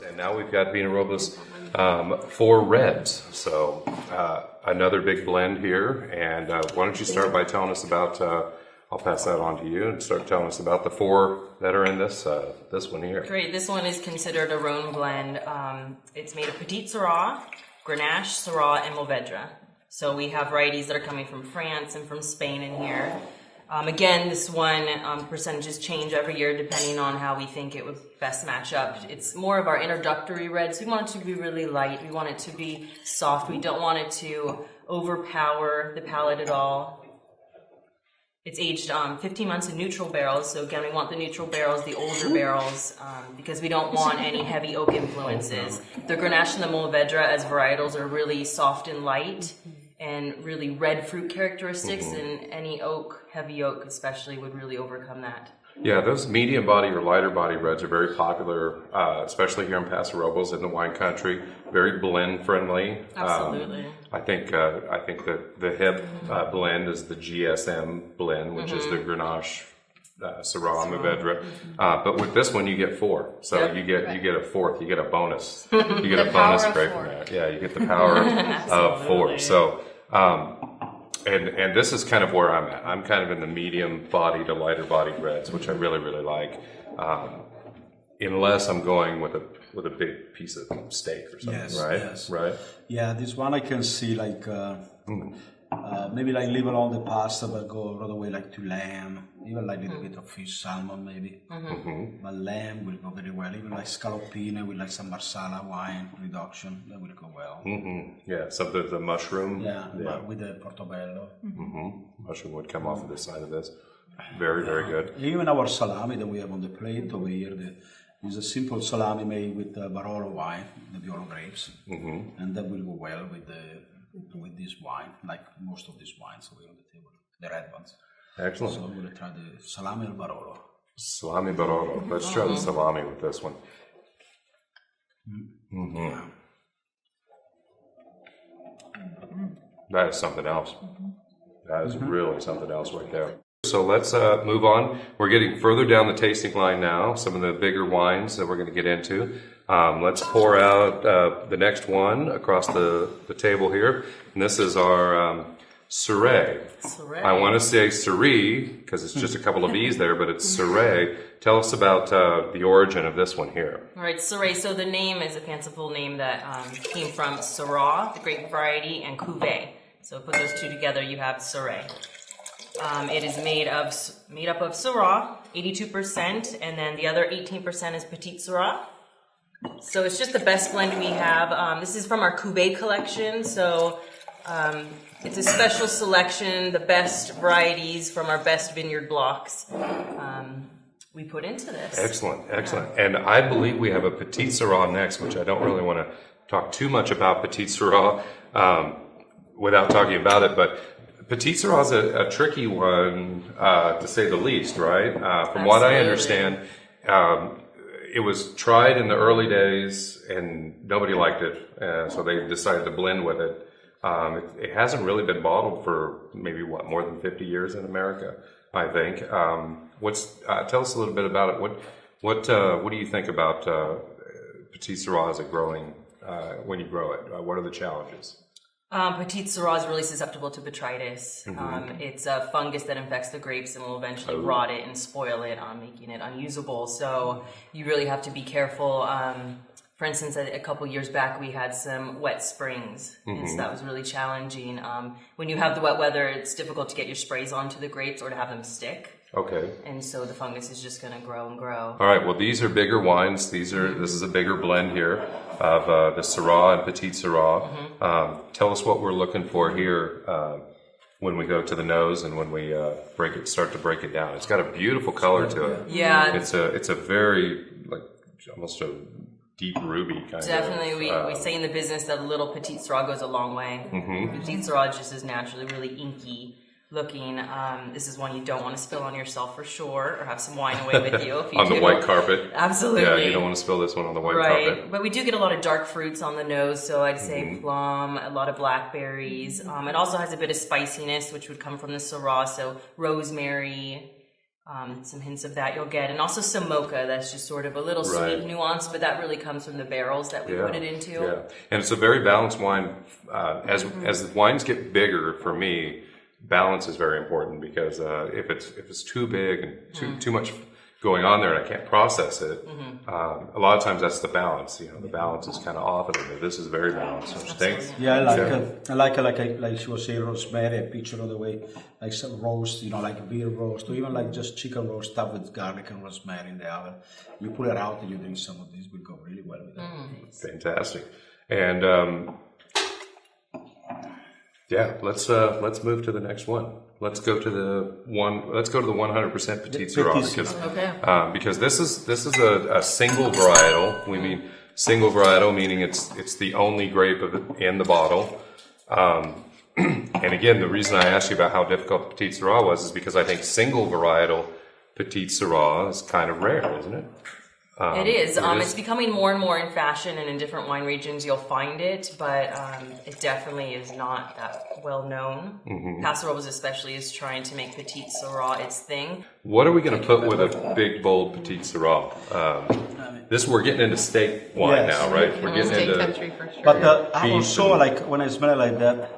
And now we've got Vina Robles, 4 reds. So another big blend here. And why don't you start by telling us about, I'll pass that on to you and start telling us about the 4 that are in this this one here. Great. This one is considered a Rhone blend. It's made of Petit Syrah, Grenache, Syrah, and Mourvedre. So we have varieties that are coming from France and from Spain in here. Again, this one, percentages change every year depending on how we think it would best match up. It's more of our introductory reds. We want it to be really light. We want it to be soft. We don't want it to overpower the palate at all. It's aged 15 months in neutral barrels. So again, we want the neutral barrels, the older barrels, because we don't want any heavy oak influences. The Grenache and the Mourvedre as varietals are really soft and light, and really red fruit characteristics, and any oak, heavy oak especially, would really overcome that. Yeah, those medium body or lighter body reds are very popular, especially here in Paso Robles in the wine country. Very blend friendly. Absolutely. I think that the hip blend is the GSM blend, which is the Grenache, Syrah, Mourvedre. But with this one, you get 4. So you get a 4th. You get a bonus. You get a bonus grape from that. Yeah, you get the power of 4. So. And this is kind of where I'm at. I'm kind of in the medium body to lighter bodied reds, which I really, really like. Unless I'm going with a big piece of steak or something, right? Yes. Right? Yeah, this one I can see like maybe like leave alone the pasta, but go right away like to lamb, even like a little bit of fish, salmon maybe. But lamb will go very well. Even like scallopine with like some marsala wine reduction, that will go well. Yeah, so the mushroom. Yeah, but with the portobello. Mushroom would come off of the side of this. Very, very good. Even our salami that we have on the plate over here, is a simple salami made with Barolo wine, the Barolo grapes, and that will go well with this wine, like most of these wines over on the table, the red ones. Excellent. So I'm going to try the salami al Barolo. Salami Barolo. Let's try the salami with this one. That is something else. That is really something else right there. So let's move on. We're getting further down the tasting line now, some of the bigger wines that we're going to get into. Let's pour out the next one across the table here. And this is our Syrah. I want to say Syrah because it's just a couple of E's there, but it's Syrah. Tell us about the origin of this one here. All right, Syrah. So the name is a fanciful name that came from Syrah, the grape variety, and Cuvée. So put those two together, you have Syrah. It is made up of Syrah, 82%, and then the other 18% is Petit Syrah. So it's just the best blend we have. This is from our Cuvée collection, so it's a special selection, the best varieties from our best vineyard blocks we put into this. Excellent, excellent. And I believe we have a Petit Syrah next, which I don't really want to talk too much about Petit Syrah without talking about it, but Petit Syrah is a tricky one, to say the least, right? From what I understand, it was tried in the early days and nobody liked it, so they decided to blend with it. It hasn't really been bottled for maybe, more than 50 years in America, I think. Tell us a little bit about it. What do you think about Petit Syrah as a growing, when you grow it? What are the challenges? Petit Syrah is really susceptible to botrytis. It's a fungus that infects the grapes and will eventually rot it and spoil it, making it unusable. So you really have to be careful. For instance, a couple years back, we had some wet springs, and so that was really challenging. When you have the wet weather, it's difficult to get your sprays onto the grapes or to have them stick. Okay. And so the fungus is just going to grow and grow. All right. Well, these are bigger wines. This is a bigger blend here of the Syrah and Petit Syrah. Tell us what we're looking for here when we go to the nose and when we start to break it down. It's got a beautiful color to it. Yeah. It's a very almost a deep ruby kind of. Definitely, we say in the business that a little Petit Syrah goes a long way. Petit Syrah just is naturally really inky looking. This is one you don't want to spill on yourself for sure, or have some wine away with you. If you on the white carpet. Absolutely. Yeah, you don't want to spill this one on the white carpet. But we do get a lot of dark fruits on the nose, so I'd say plum, a lot of blackberries. It also has a bit of spiciness, which would come from the Syrah, so rosemary, Some hints of that you'll get, and also some mocha. That's just sort of a little sweet nuance, but that really comes from the barrels that we put it into. Yeah, and it's a very balanced wine. As the wines get bigger, for me, balance is very important because if it's too big and too much going on there and I can't process it, a lot of times that's the balance. The balance is kind of off of it. This is very balanced. Don't you think? Yeah, I like she was saying, rosemary. I picture all the way like some roast, like beer roast, or even like just chicken roast stuffed with garlic and rosemary in the oven. You pull it out and you drink some of these. Will go really well with that. Fantastic. And let's move to the next one. Let's go to the 100% Petite Sirah because this is a single varietal. We mean single varietal, meaning it's the only grape in the bottle. And again, the reason I asked you about how difficult Petite Sirah was is because I think single varietal Petite Sirah is kind of rare, isn't it? It is. It's becoming more and more in fashion, and in different wine regions you'll find it, but it definitely is not that well known. Paso Robles especially is trying to make Petite Sirah its thing. What are we going to put with a big, bold Petite Sirah? We're getting into steak wine now, right? We're getting into country for sure. But I also like when I smell it like that.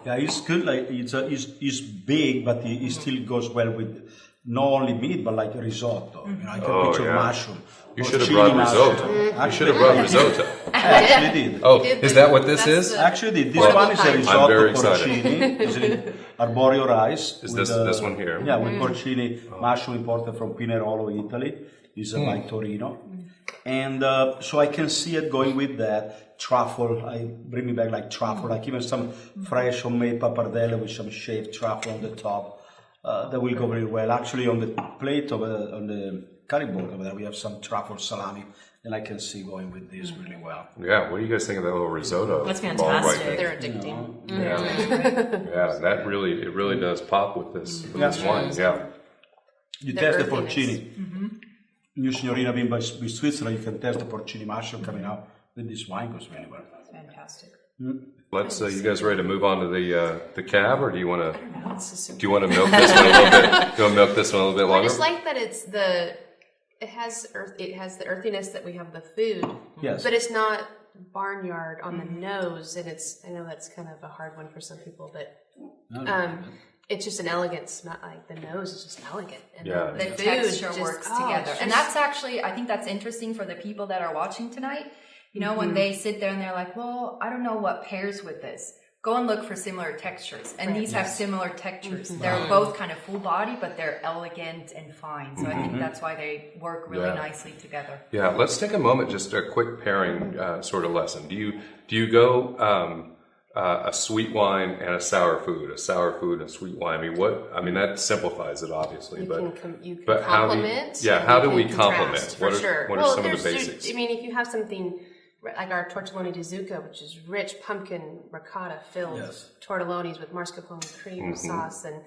Yeah, it's good. Like it's big, but it still goes well with not only meat, but like risotto. I can picture mushroom. You should have brought risotto. You should have brought risotto. I actually did. Oh, is that what this is? Actually did. This one is a risotto I'm very excited. porcini. It's arborio rice. Is this one here? Yeah, with porcini, mushroom imported from Pinerolo, Italy. It's by Torino. And so I can see it going with that. Truffle, bring me back like truffle, like even some fresh homemade pappardelle with some shaved truffle on the top. That will go very well. Actually, on the plate on the curry board over there, we have some truffle salami, and I can see going with this really well. Yeah, what do you guys think of that little risotto? That's fantastic. Right They're addicting. Yeah, that really does pop with this wine. Yeah. You test the porcini. New Signorina being by Switzerland, you can test the porcini mushroom coming out with this wine. Goes really well. Fantastic. Let's. You guys ready to move on to the cab, or do you want to? Do you want to milk this one a little bit? Do you want to milk this one a little bit longer? I just like that it has the earthiness that we have the food. Yes. But it's not barnyard on the nose, and I know that's kind of a hard one for some people, but it's just an elegant smell. Like the nose is just elegant, and the food texture just works together, and that's actually I think that's interesting for the people that are watching tonight. When they sit there and they're like, well, I don't know what pairs with this. Go and look for similar textures. And these have similar textures. They're both kind of full body, but they're elegant and fine. So I think that's why they work really nicely together. Yeah, let's take a moment, just a quick pairing sort of lesson. Do you go a sweet wine and a sour food and a sweet wine? I mean that simplifies it obviously, you but can but complement. how do we complement? What are some of the basics? I mean, if you have something like our tortelloni di zucca, which is rich pumpkin ricotta filled tortellonis with mascarpone cream sauce, and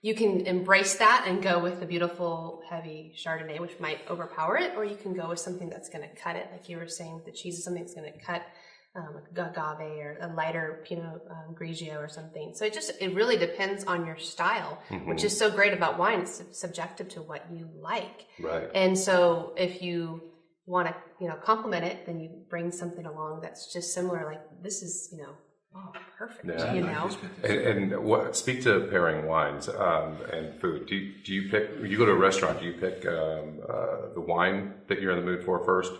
you can embrace that and go with the beautiful heavy Chardonnay, which might overpower it, or you can go with something that's going to cut it, like you were saying with the cheese, is something that's going to cut like agave or a lighter Pinot Grigio or something. So it really depends on your style, which is so great about wine. It's subjective to what you like, right? And so if you want to complement it, then you bring something along that's just similar, like this is perfect. And speak to pairing wines and food. Do you pick, you go to a restaurant, do you pick the wine that you're in the mood for first,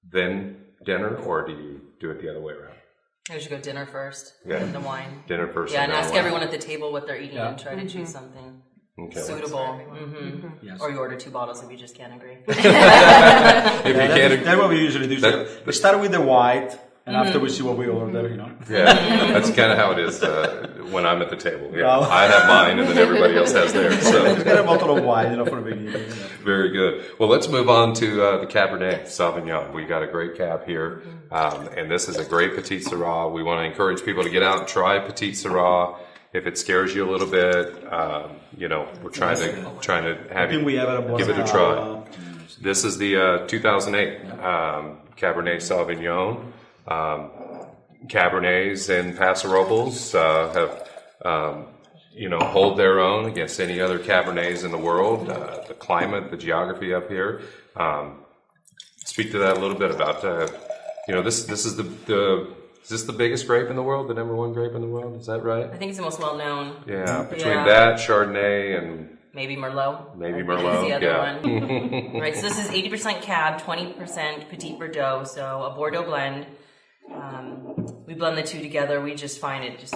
then dinner, or do you do it the other way around? I usually go dinner first, then the wine. Dinner first, and ask everyone at the table what they're eating and try to choose something suitable. Yes. Or you order 2 bottles if you just can't agree. That's what we usually do. We start with the white, and after we see what we order, Yeah, that's kind of how it is when I'm at the table. Yeah, I have mine, and then everybody else has theirs. So just get a bottle of wine, for the beginning. Very good. Well, let's move on to the Cabernet Sauvignon. We got a great cab here, and this is a great Petite Sirah. We want to encourage people to get out and try Petite Sirah. If it scares you a little bit, we're trying to have you give it a try. This is the 2008 Cabernet Sauvignon. Cabernets and Paso Robles have hold their own against any other Cabernets in the world. The climate, the geography up here. Speak to that a little bit about, this is is this the biggest grape in the world, the number one grape in the world? Is that right? I think it's the most well known. Yeah, between that, Chardonnay, and maybe Merlot. Maybe I think Merlot, is the other yeah. one. Right, so this is 80% Cab, 20% Petit Verdot, so a Bordeaux blend. We blend the two together. We just find it just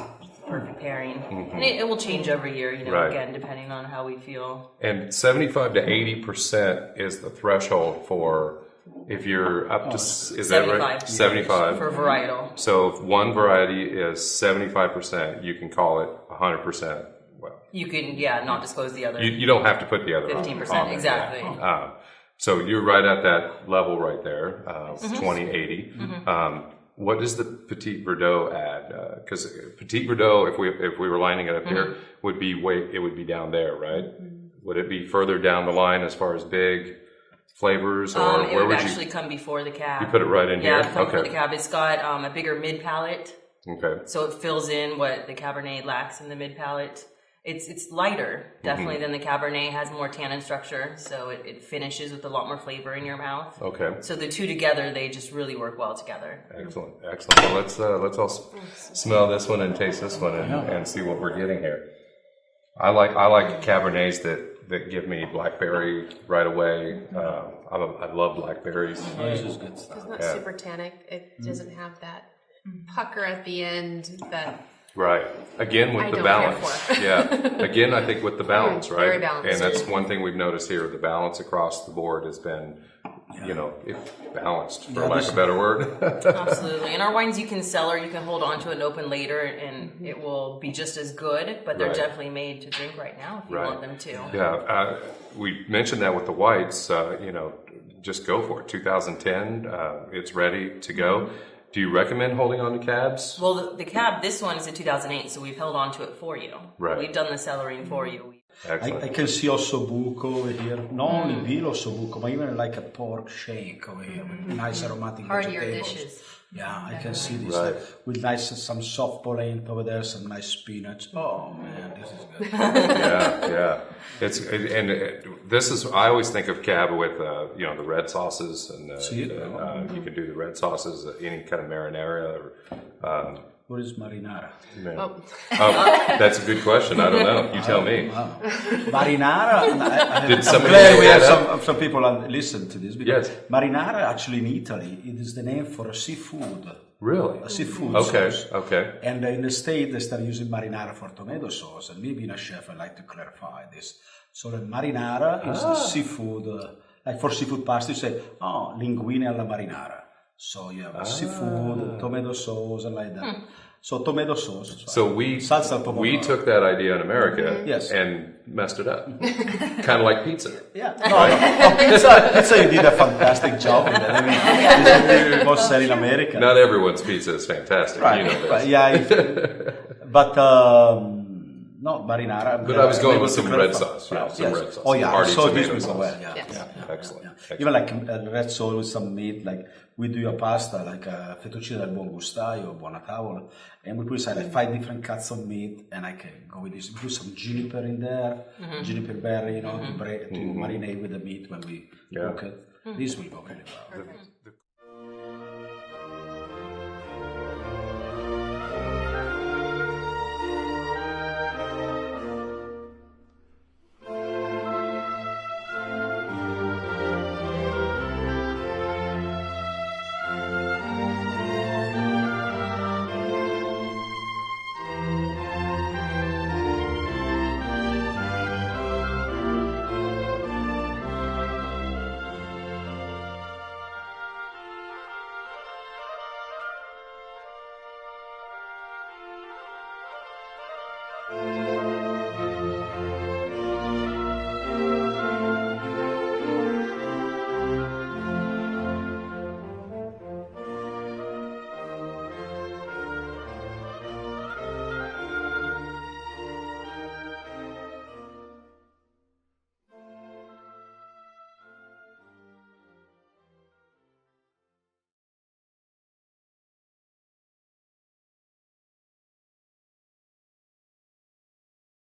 perfect pairing. And it will change every year, Right. again, depending on how we feel. And 75 to 80% is the threshold for if you're up to, is that right? 75. For varietal. So if one variety is 75%, you can call it 100%. Well, You can, not disclose the other. you don't have to put the other 15%, on there. exactly. So you're right at that level right there, 2080. What does the Petit Verdot add? Because Petit Verdot, if we were lining it up here, would be down there, right? Would it be further down the line as far as big flavors, or it where would would actually come before the Cab. you put it right in here? Yeah, it comes Okay. before the Cab. It's got a bigger mid palate, Okay. so it fills in what the Cabernet lacks in the mid palate. It's lighter, definitely, than the Cabernet. Has more tannin structure, so it finishes with a lot more flavor in your mouth. Okay. So the two together, they just really work well together. Excellent. Well, let's all smell this one and taste this one and see what we're getting here. I like Cabernets that give me blackberry right away. I love blackberries. This is good stuff. It's not Yeah. super tannic. It doesn't have that pucker at the end that Right. Again, with I the don't balance. care for. Yeah. Again, I think with the balance, right? Very balanced. And that's one thing we've noticed here. The balance across the board has been, it's balanced, for lack of a better word. Absolutely. And our wines you can cellar, you can hold on to it and open later, and it will be just as good, but they're Right. definitely made to drink right now if you Right. want them to. Yeah. We mentioned that with the whites, just go for it. 2010, it's ready to go. Do you recommend holding on to cabs? Well, the Cab, this one is a 2008, so we've held on to it for you. Right. We've done the cellaring for you. Excellent. I can see also buco over here. Not only veal, also buco, but even like a pork shank over here with nice aromatic Heartier vegetables. dishes. Yeah, I can see this Right. with some soft polenta over there, some nice spinach. Oh man, this is good. Yeah. I always think of Cab with, the red sauces, and you can do the red sauces, any kind of marinara. What is marinara? That's a good question. I don't know. You tell me. Wow. Marinara. Did somebody I'm glad we make have that some people listen to this because Yes. marinara actually in Italy it is the name for a seafood. Really? A seafood Okay. sauce. Okay. And in the States, they start using marinara for tomato sauce. And me being a chef, I like to clarify this. So the marinara is a seafood, like for seafood pasta, you say, linguine alla marinara. So you have a seafood, tomato sauce, and like that. So tomato sauce. So we Salsa pomodoro. we took that idea in America Yes. and messed it up. Kind of like pizza. Yeah, pizza, you did a fantastic job with that. I mean, it's what we most sell in America. Not everyone's pizza is fantastic. Right, You know this. right, yeah. But no, marinara. But I was going with able to some red clarify. sauce. Yeah, Right, some yes. red sauce. Oh yeah, Hearty so this tomato will sauce. go well. Yeah, Yes. yeah. Excellent. Excellent. Even like red sauce with some meat, like we do a pasta, like a fettuccine del buon gustaio, buona tavola, and we put inside like 5 different cuts of meat, and I can go with this. We put some juniper in there, juniper berry, to marinate with the meat when we cook it. This will go really well.